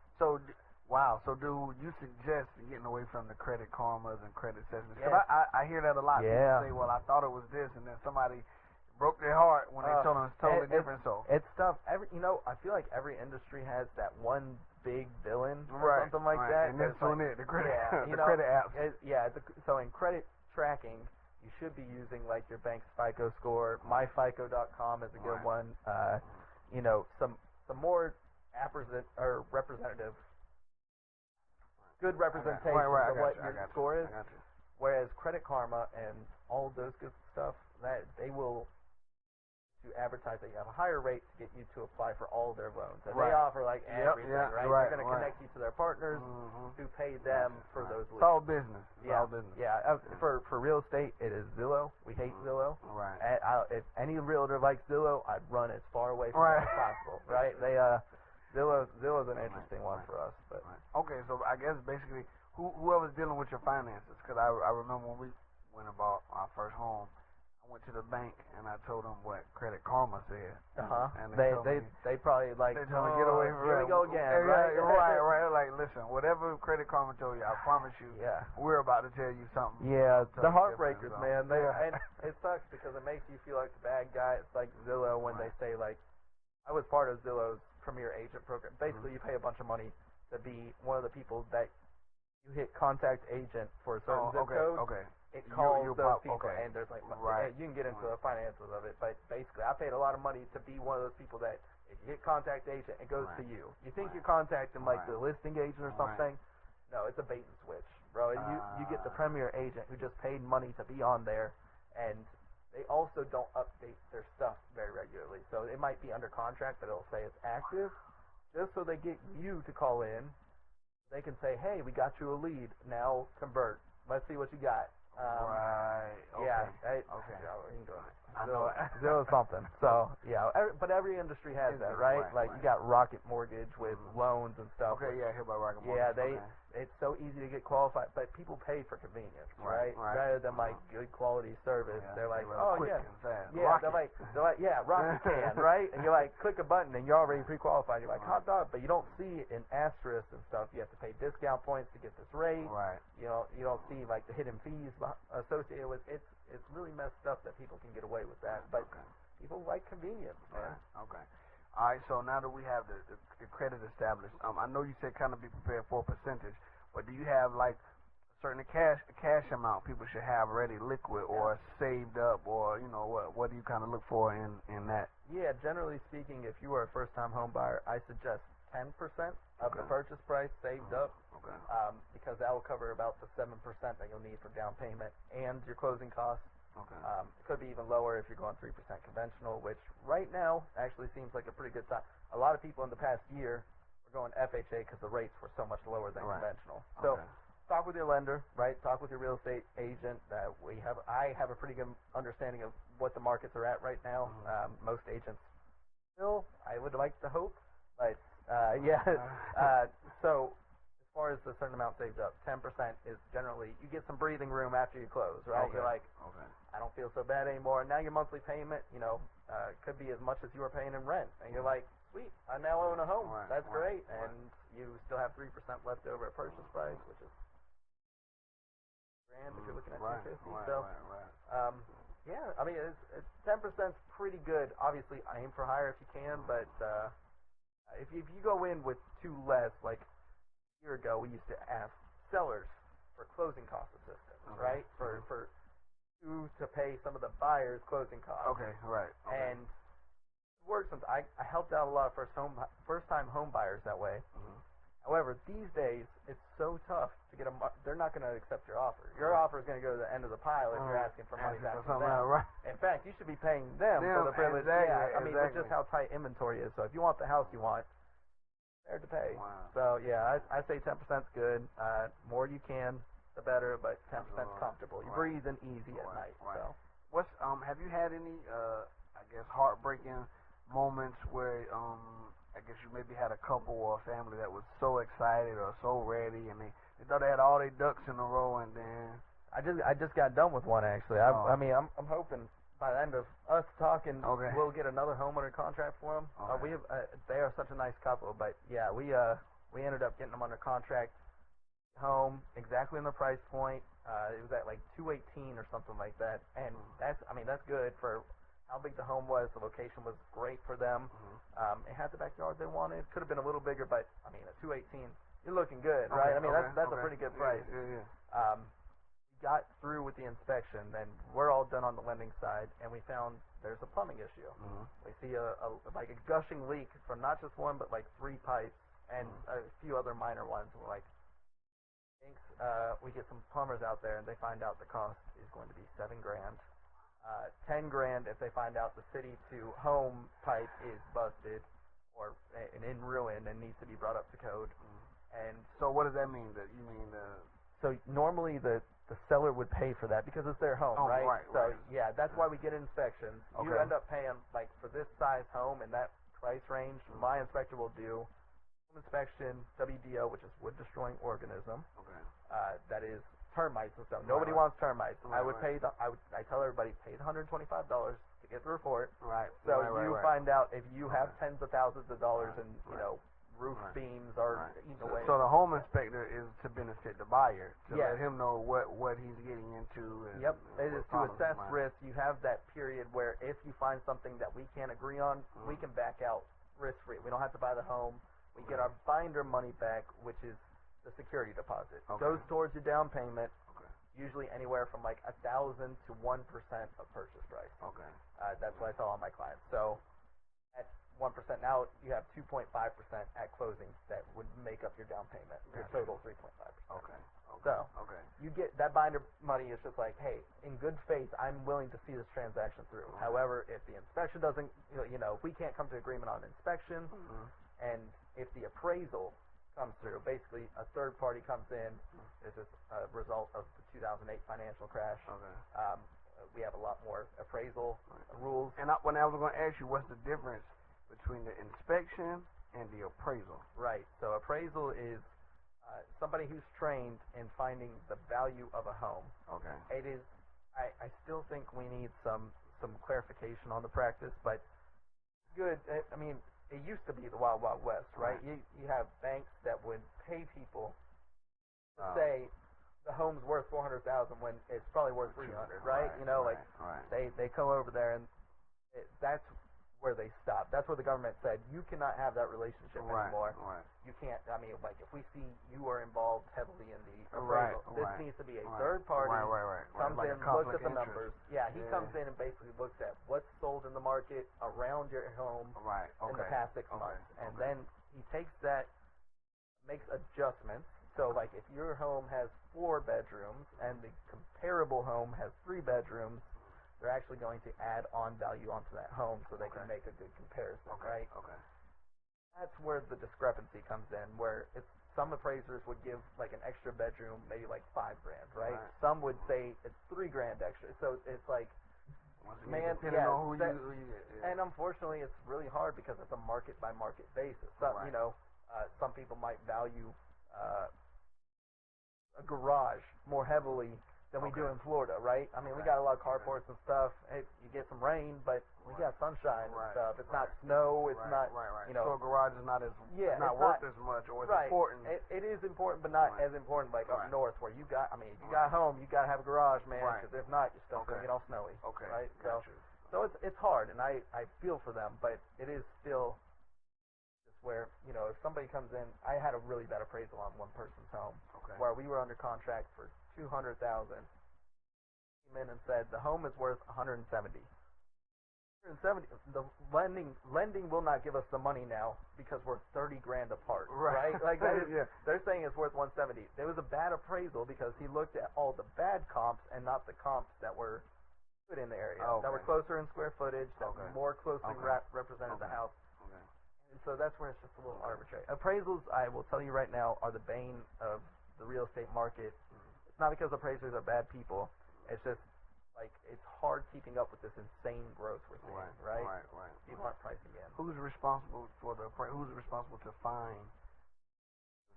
wow. So do you suggest getting away from the Credit Karmas and credit sessions? Because I hear that a lot. People say, well, I thought it was this, and then somebody broke their heart when they told them it's totally different. So it's tough. I feel like every industry has that one big villain or something like that. And this one is the credit, the credit apps. So in credit tracking, you should be using like your bank's FICO score. MyFICO.com is a good one. Some more representative, good representation of what your score is. Whereas Credit Karma and all those good stuff, that they will advertise that you have a higher rate to get you to apply for all their loans. And they offer like everything, right? They're going to connect you to their partners who pay them for those leads. It's all business. For real estate, it is Zillow. We hate Zillow. Right. And if any realtor likes Zillow, I'd run as far away from it as possible. Right? Zillow's an interesting one for us. But okay, so I guess basically whoever's dealing with your finances, because I remember when we went and bought our first home, I went to the bank and I told them what Credit Karma said. And they probably like, they told me, get away from here we go again. Right. Like, listen, whatever Credit Karma told you, I promise you, we're about to tell you something. Yeah, the heartbreakers, man. And it sucks because it makes you feel like the bad guy. It's like Zillow when they say like, I was part of Zillow's Premier Agent program. Basically, you pay a bunch of money to be one of the people that you hit contact agent for a certain zip code. Okay. It calls those people, and there's like, you can get into the finances of it, but basically, I paid a lot of money to be one of those people that if you hit contact agent, it goes to you. You think you're contacting like the listing agent or something? No, it's a bait and switch, bro. You get the Premier Agent who just paid money to be on there, and they also don't update their stuff very regularly. So it might be under contract, but it'll say it's active, just so they get you to call in. they can say, hey, we got you a lead. Now convert. Let's see what you got. Right. Okay. Yeah. Okay. I know zero something. So yeah, but every industry has that, right? Like you got Rocket Mortgage with loans and stuff. Okay, yeah, I hear about Rocket Mortgage. Yeah, it's so easy to get qualified, but people pay for convenience, right? Rather than like good quality service, they're like, oh yeah, they're like, yeah, Rocket can, right? And you're like, click a button and you're already pre-qualified. You're like, hot dog, but you don't see an asterisk and stuff. You have to pay discount points to get this rate. Right. You don't see like the hidden fees associated with it. It's really messed up that people can get away with that, but people like convenience, man. Okay. All right, so now that we have the credit established, I know you said kind of be prepared for a percentage, but do you have like a certain cash amount people should have ready liquid or saved up, or what do you kind of look for in that? Yeah, generally speaking, if you are a first-time home buyer, I suggest 10% of the purchase price saved up. Okay. Because that will cover about the 7% that you'll need for down payment and your closing costs. Okay. It could be even lower if you're going 3% conventional, which right now actually seems like a pretty good time. A lot of people in the past year were going FHA because the rates were so much lower than conventional. So talk with your lender, right? Talk with your real estate agent. I have a pretty good understanding of what the markets are at right now. Most agents still, I would like to hope, but so as far as the certain amount saved up, 10% is generally, you get some breathing room after you close, right? Okay. You're like, I don't feel so bad anymore. Now your monthly payment, could be as much as you were paying in rent. And you're like, sweet, I now own a home. That's great. And you still have 3% left over at purchase price, which is grand if you're looking at 250. Yeah, I mean, it's 10% is pretty good. Obviously, aim for higher if you can, but if you go in with too less, like a year ago, we used to ask sellers for closing cost assistance, right? For to pay some of the buyers' closing costs. Okay, right. Okay. And it works. I helped out a lot of first-time home buyers that way. However, these days, it's so tough to get they're not going to accept your offer. Your offer is going to go to the end of the pile if you're asking for money back from them. Right. In fact, you should be paying them for the privilege. I mean, it's just how tight inventory is. So if you want the house you want, there to pay. Wow. So yeah, I say 10% is good. More you can, the better. But 10% is comfortable. You breathe in easy at night. So what's have you had any I guess heartbreaking moments where I guess you maybe had a couple or a family that was so excited or so ready, and they thought they had all their ducks in a row, and then I just got done with one actually. I mean, I'm hoping by the end of us talking, we'll get another home under contract for them. They are such a nice couple, but yeah, we ended up getting them under contract. Home exactly in the price point. It was at like $218 or something like that, and that's good for how big the home was. The location was great for them. It had the backyard they wanted. Could have been a little bigger, but I mean, at $218, you're looking good, right? I mean, that's a pretty good price. Yeah. We got through with the inspection, and we're all done on the lending side, and we found there's a plumbing issue. We see a gushing leak from not just one, but like 3 pipes and a few other minor ones. And we're like, thanks. We get some plumbers out there, and they find out the cost is going to be $7,000. $10,000 if they find out the city to home pipe is busted or in ruin and needs to be brought up to code. And so what does that mean? That you mean so normally the seller would pay for that because it's their home, right? So yeah, that's why we get inspections. You end up paying like for this size home in that price range. My inspector will do home inspection, WDO, which is wood destroying organism. That is termites and stuff. Nobody wants termites. I tell everybody pay the $125 to get the report. So you find out if you have tens of thousands of dollars in roof beams or eaten away. So the home inspector is to benefit the buyer, to let him know what he's getting into. And it is to assess risk. You have that period where if you find something that we can't agree on, we can back out risk free. We don't have to buy the home. We get our binder money back, which is the security deposit. Goes towards your down payment. Usually anywhere from like 1,000 to 1% of purchase price. That's what I tell all my clients. So at 1% now, you have 2.5% at closing that would make up your down payment. Your total 3.5%. So you get that binder money is just like, hey, in good faith, I'm willing to see this transaction through. However, if the inspection doesn't, if we can't come to agreement on inspection, and if the appraisal comes through. Basically, a third party comes in. This is a result of the 2008 financial crash. Okay. We have a lot more appraisal rules. And when I was going to ask you, what's the difference between the inspection and the appraisal? Right. So appraisal is somebody who's trained in finding the value of a home. Okay. It is. I still think we need some clarification on the practice, but good. I mean, it used to be the Wild Wild West, right? You have banks that would pay people to say the home's worth $400,000 when it's probably worth $300,000, right? You know, like they come over there and that's where they stop. That's where the government said you cannot have that relationship anymore. Right. You can't. I mean, like if we see you are involved heavily in the appraisal, this needs to be a third party. Comes like in, looks at the numbers. Yeah, he comes in and basically looks at what's sold in the market around your home in the past 6 months, and then he takes that, makes adjustments. So, like, if your home has 4 bedrooms and the comparable home has 3 bedrooms, they're actually going to add on value onto that home so they can make a good comparison, right? Okay. That's where the discrepancy comes in, where it's some appraisers would give like an extra bedroom, maybe like $5,000, right? Some would say it's $3,000 extra. So it's like, man, and unfortunately, it's really hard because it's a market by market basis. So, you know, some people might value a garage more heavily than we do in Florida, right? I mean, we got a lot of carports and stuff. Hey, you get some rain, but we got sunshine and stuff. It's not snow. It's not, you know. So a garage is not not worth as much, or it's important. It is important, but not as important like up north where you got. I mean, if you got home, you got to have a garage, man. Because if not, your stuff's gonna get all snowy. Okay. Right. So it's hard, and I feel for them, but it is still just where, you know, if somebody comes in, I had a really bad appraisal on one person's home where we were under contract for $200,000. Came in and said the home is worth $170,000. The lending will not give us the money now because we're $30,000 apart, right? Like they're saying it's worth $170,000. There was a bad appraisal because he looked at all the bad comps and not the comps that were good in the area, that were closer in square footage, that more closely represented the house. And so that's where it's just a little arbitrary. Appraisals, I will tell you right now, are the bane of the real estate market. It's not because appraisers are bad people. It's just like it's hard keeping up with this insane growth we're seeing, right? People aren't pricing in. Who's responsible for who's responsible to find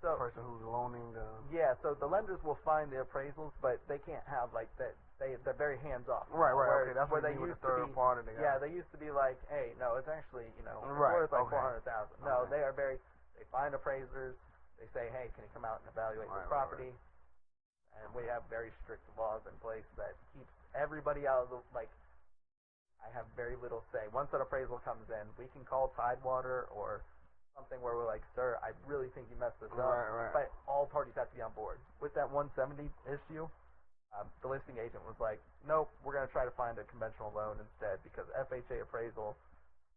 the person who's loaning the? Yeah, so the lenders will find the appraisals, but they can't have like that. They're very hands off. Right. Okay, that's where they used to be. Yeah, they used to be like, hey, no, it's actually it's worth like $400,000. No, they are very. They find appraisers. They say, hey, can you come out and evaluate the property? And we have very strict laws in place that keeps everybody out of the, like, I have very little say. Once an appraisal comes in, we can call Tidewater or something where we're like, sir, I really think you messed this up. But all parties have to be on board. With that 170 issue, the listing agent was like, nope, we're going to try to find a conventional loan instead because FHA appraisal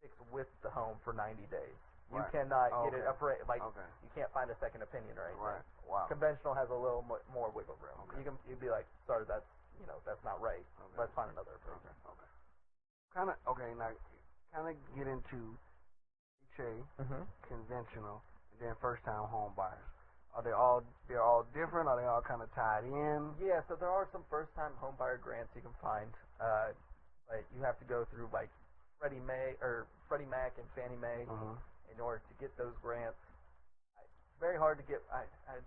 sticks with the home for 90 days. You cannot get it appraised. Like, you can't find a second opinion or anything. Wow. Conventional has a little more wiggle room. You'd be like, sorry, that's not right. Let's find another appraiser. Now get into HA, conventional, and then first-time home buyers. They're all different? Are they all kind of tied in? Yeah, so there are some first-time home buyer grants you can find. But you have to go through like Freddie Mac and Fannie Mae in order to get those grants. It's very hard to get.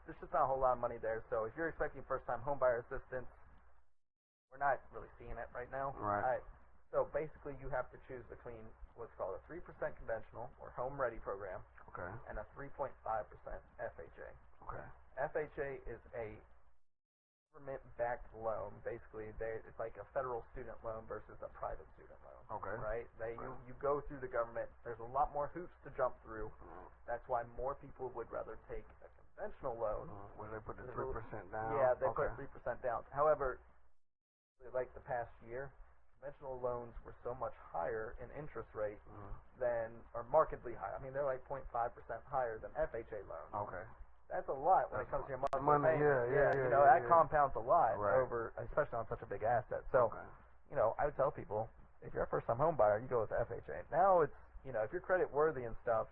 There's just not a whole lot of money there. So if you're expecting first-time home buyer assistance, we're not really seeing it right now. So basically, you have to choose between what's called a 3% conventional or home ready program, and a 3.5% FHA. FHA is a government-backed loan. Basically, it's like a federal student loan versus a private student loan. Right? You go through the government. There's a lot more hoops to jump through. That's why more people would rather take a conventional loan. Where they put the 3% down. Yeah, they put 3% down. However, like the past year, conventional loans were so much higher in interest rate than, or markedly higher. I mean, they're like 0.5% higher than FHA loans. That's a lot when it comes to your monthly payment. You know, that compounds a lot over, especially on such a big asset. So, you know, I would tell people, if you're a first-time home buyer, you go with the FHA. Now it's, you know, if you're credit worthy and stuff,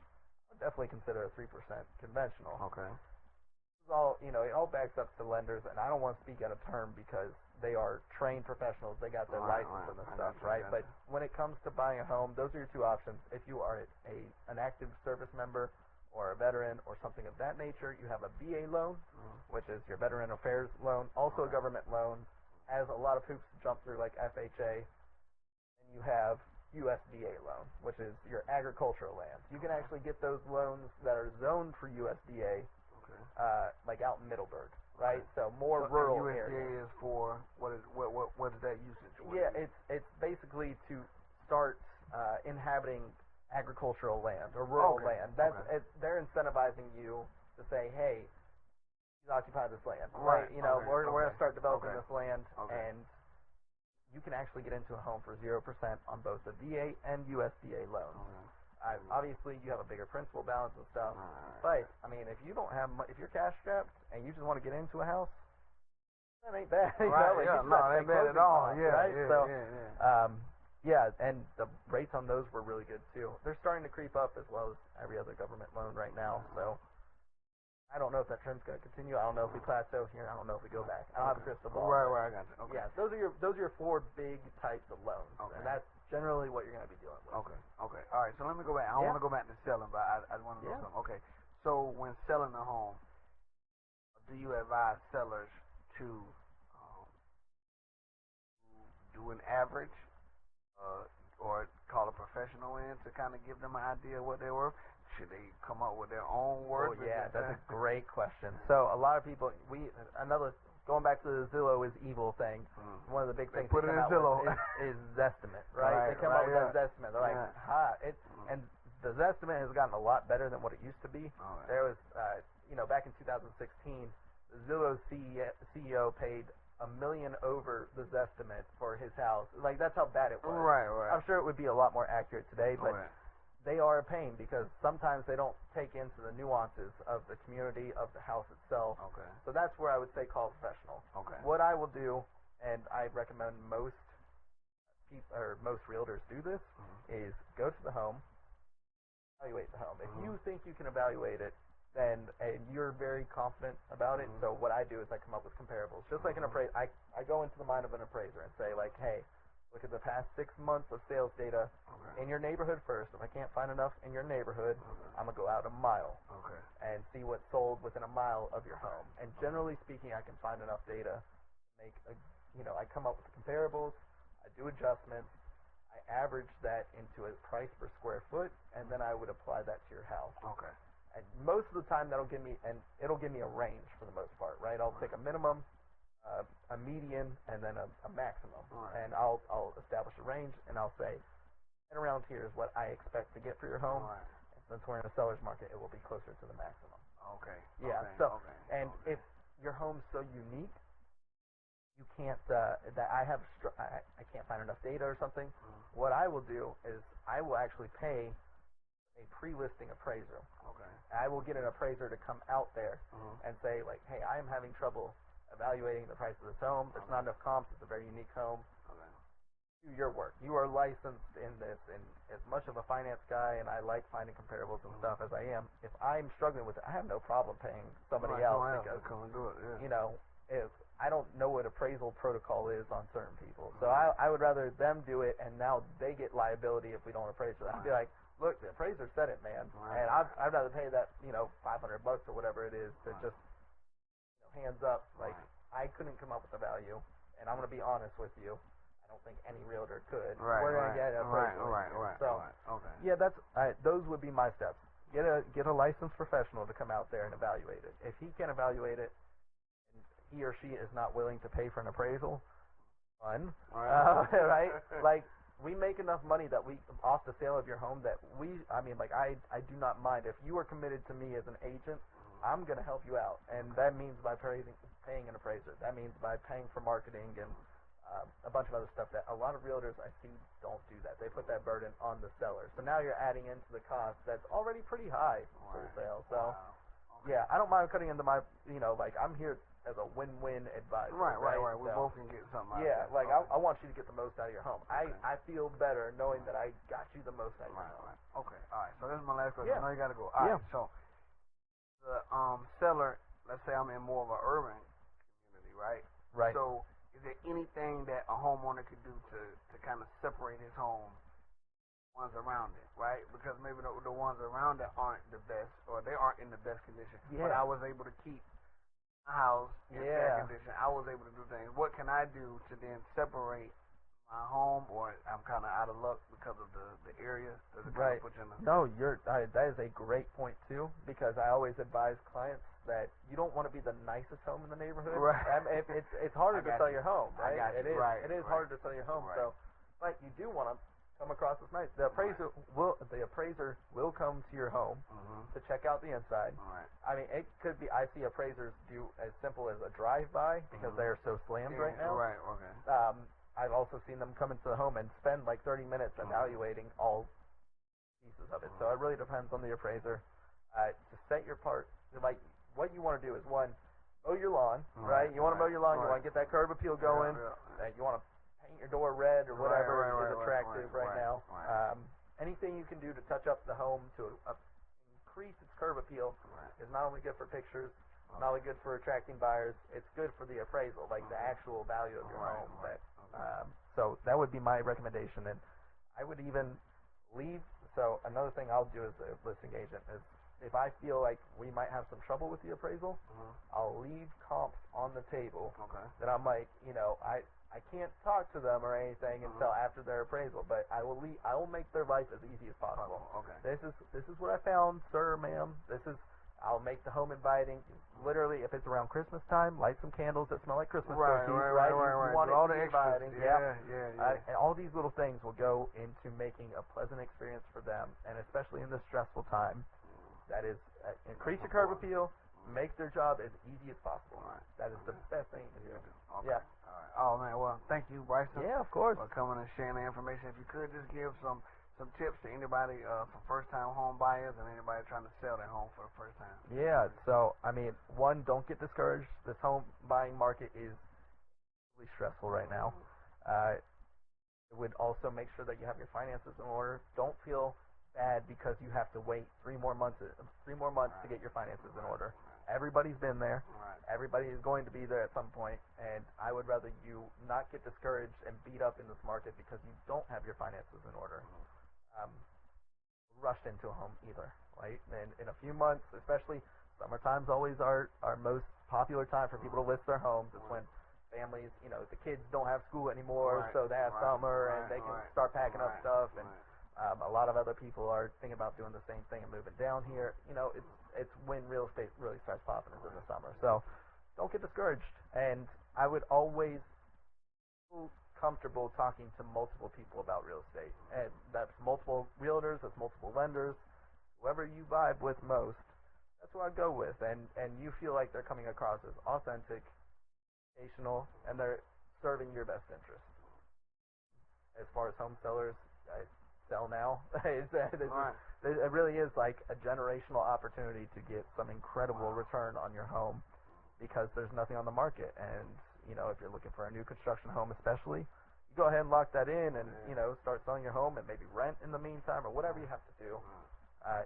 I'd definitely consider a 3% conventional. Okay. This is all, it all backs up to lenders, and I don't want to speak out of term because they are trained professionals. They got their license and the stuff, right? But when it comes to buying a home, those are your two options. If you are an active service member or a veteran or something of that nature, you have a VA loan, which is your Veteran Affairs loan, also a government loan, has a lot of hoops to jump through like FHA, and you have USDA loan, which is your agricultural land. You can actually get those loans that are zoned for USDA, like out in Middleburg, right? So more rural USDA areas. is for what is that usage? It's basically to start inhabiting agricultural land or rural land. They're incentivizing you to say, hey, you occupy this land, right? We're going to start developing this land, and you can actually get into a home for 0% on both the VA and USDA loans. Obviously, you have a bigger principal balance and stuff, but I mean, if you don't have, if you're cash strapped and you just want to get into a house, that ain't bad. It ain't bad at all. And the rates on those were really good too. They're starting to creep up as well as every other government loan right now. So I don't know if that trend's going to continue. I don't know if we plateau here. I don't know if we go back. I don't have a crystal ball. Right, I got you. Yeah, those are your four big types of loans, and that's generally what you're going to be dealing with. Okay. All right. So let me go back. I don't want to go back to selling, but I want to know something. Okay. So when selling a home, do you advise sellers to do an average, or call a professional in to kind of give them an idea of what they're worth? Should they come up with their own words? Oh, yeah, that's a great question. So a lot of people, going back to the Zillow is evil thing, one of the big things put it in Zillow is Zestimate, right? They come up with that Zestimate. They're like, and the Zestimate has gotten a lot better than what it used to be. There was, back in 2016, the Zillow CEO paid $1 million over the Zestimate for his house. Like, that's how bad it was. Right. I'm sure it would be a lot more accurate today, but they are a pain because sometimes they don't take into the nuances of the community, of the house itself. Okay. So that's where I would say call a professional. Okay. What I will do, and I recommend most realtors do this, is go to the home, evaluate the home. If you think you can evaluate it, and you're very confident about it, so what I do is I come up with comparables. Just like an appraiser, I go into the mind of an appraiser and say, like, hey, look at the past 6 months of sales data in your neighborhood first. If I can't find enough in your neighborhood, I'm going to go out a mile and see what's sold within a mile of your home. And generally speaking, I can find enough data to make I come up with the comparables, I do adjustments, I average that into a price per square foot, and then I would apply that to your house. Okay. And most of the time it'll give me a range for the most part, right? I'll take a minimum, a median, and then a maximum, and I'll establish a range, and I'll say, and around here is what I expect to get for your home. And since we're in a seller's market, it will be closer to the maximum. Okay. Yeah. If your home's so unique, you can't I can't find enough data or something. What I will do is I will actually pay a pre-listing appraiser. Okay. I will get an appraiser to come out there and say, like, hey, I am having trouble evaluating the price of this home. There's not enough comps. It's a very unique home. Do your work. You are licensed in this, and as much of a finance guy, and I like finding comparables and stuff as I am, if I'm struggling with it, I have no problem paying somebody else because, if I don't know what appraisal protocol is on certain people. So I would rather them do it, and now they get liability if we don't appraise it. I'd be like, look, the appraiser said it, man, and I'd rather pay that, $500 or whatever it is to just hands up. Like, I couldn't come up with a value, and I'm going to be honest with you. I don't think any realtor could. We're going to get an appraiser. Yeah, that's those would be my steps. Get a licensed professional to come out there and evaluate it. If he can't evaluate it, and he or she is not willing to pay for an appraisal, fun, right? Like, we make enough money that off the sale of your home that I do not mind. If you are committed to me as an agent, I'm going to help you out, and that means by paying an appraiser. That means by paying for marketing and a bunch of other stuff that a lot of realtors I see don't do that. They put that burden on the seller. So now you're adding into the cost that's already pretty high for the sale. So, yeah, I don't mind cutting into my, I'm here as a win-win advisor. Right. We both can get something out of it. Yeah, like I want you to get the most out of your home. Okay. I feel better knowing that I got you the most out of your home. Right. Okay. All right. So this is my last question. Yeah. I know you got to go. All right. So the seller, let's say I'm in more of an urban community, right? Right. So is there anything that a homeowner could do to kind of separate his home ones around it, right? Because maybe the ones around it aren't the best, or they aren't in the best condition. Yeah. But I was able to keep my house in fair condition. I was able to do things. What can I do to then separate my home, or I'm kind of out of luck because of the area? Does it kind of put you in No, that is a great point too, because I always advise clients that you don't want to be the nicest home in the neighborhood. Right. It's harder to sell your home, right? It is. Right. It is harder to sell your home. Right. So, but you do want to come across as nice. The appraiser will come to your home to check out the inside. Right. I mean, it could be. I see appraisers do as simple as a drive-by because they are so slammed right now. Right. Okay. I've also seen them come into the home and spend like 30 minutes evaluating all pieces of it. So it really depends on the appraiser. To set your part, like what you want to do is one, mow your lawn, right? You want to mow your lawn. You want to get that curb appeal going. You want to paint your door red or whatever is attractive right now. Anything you can do to touch up the home to increase its curb appeal is not only good for pictures, not only good for attracting buyers, it's good for the appraisal, like the actual value of your home. So that would be my recommendation, and I would even leave. So another thing I'll do as a listing agent is if I feel like we might have some trouble with the appraisal, I'll leave comps on the table. Okay. That I'm like, I can't talk to them or anything until after their appraisal, but I will make their life as easy as possible. Okay. This is what I found, sir, ma'am. I'll make the home inviting. Literally, if it's around Christmas time, light some candles that smell like Christmas turkeys. Right. You want all it the inviting. Yeah. And all these little things will go into making a pleasant experience for them, and especially in this stressful time. That is, increase your curb appeal, make their job as easy as possible. That is the best thing to do. Okay. Yeah. All right. Oh man, well, thank you, Bryson. Yeah, of course. For coming and sharing the information. If you could just give some tips to anybody for first-time home buyers and anybody trying to sell their home for the first time. Yeah. So I mean, one, don't get discouraged. This home buying market is really stressful right now. It would also make sure that you have your finances in order. Don't feel bad because you have to wait 3 more months to get your finances in order. Everybody's been there. Everybody is going to be there at some point, and I would rather you not get discouraged and beat up in this market because you don't have your finances in order. Rushed into a home either, right? And in a few months, especially summertime's always our most popular time for people to list their homes. It's when families, the kids don't have school anymore, so they have summer and they can start packing up stuff and a lot of other people are thinking about doing the same thing and moving down here. It's when real estate really starts popping is in the summer. So don't get discouraged. And I would always feel comfortable talking to multiple people about real estate. And that's multiple realtors, that's multiple lenders. Whoever you vibe with most, that's who I go with. And you feel like they're coming across as authentic, educational, and they're serving your best interest. As far as home sellers, sell now. It really is like a generational opportunity to get some incredible return on your home because there's nothing on the market. And, if you're looking for a new construction home especially, you go ahead and lock that in and, start selling your home and maybe rent in the meantime or whatever you have to do.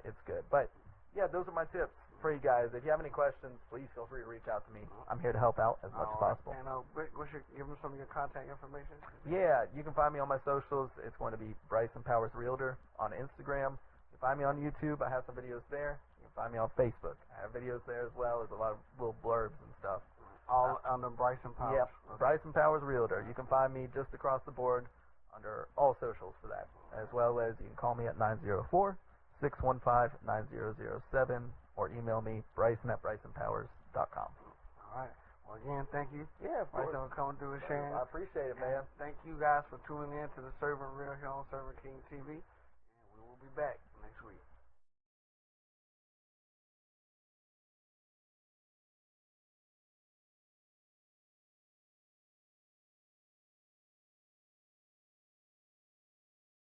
It's good. But, yeah, those are my tips for you guys. If you have any questions, please feel free to reach out to me. I'm here to help out as much as possible. And give them some of your contact information. Yeah, you can find me on my socials. It's going to be Bryson Powers Realtor on Instagram. You can find me on YouTube. I have some videos there. You can find me on Facebook. I have videos there as well. There's a lot of little blurbs and stuff. All under Bryson Powers. Yeah, okay. Bryson Powers Realtor. You can find me just across the board under all socials for that, as well as you can call me at 904-615-9007 or email me bryson@brysonpowers.com. All right. Well, again, thank you. Yeah, of course. Bryson for coming through and sharing. I appreciate it, man. Thank you guys for tuning in to the Servant Real here on Servant King TV, and we will be back next week.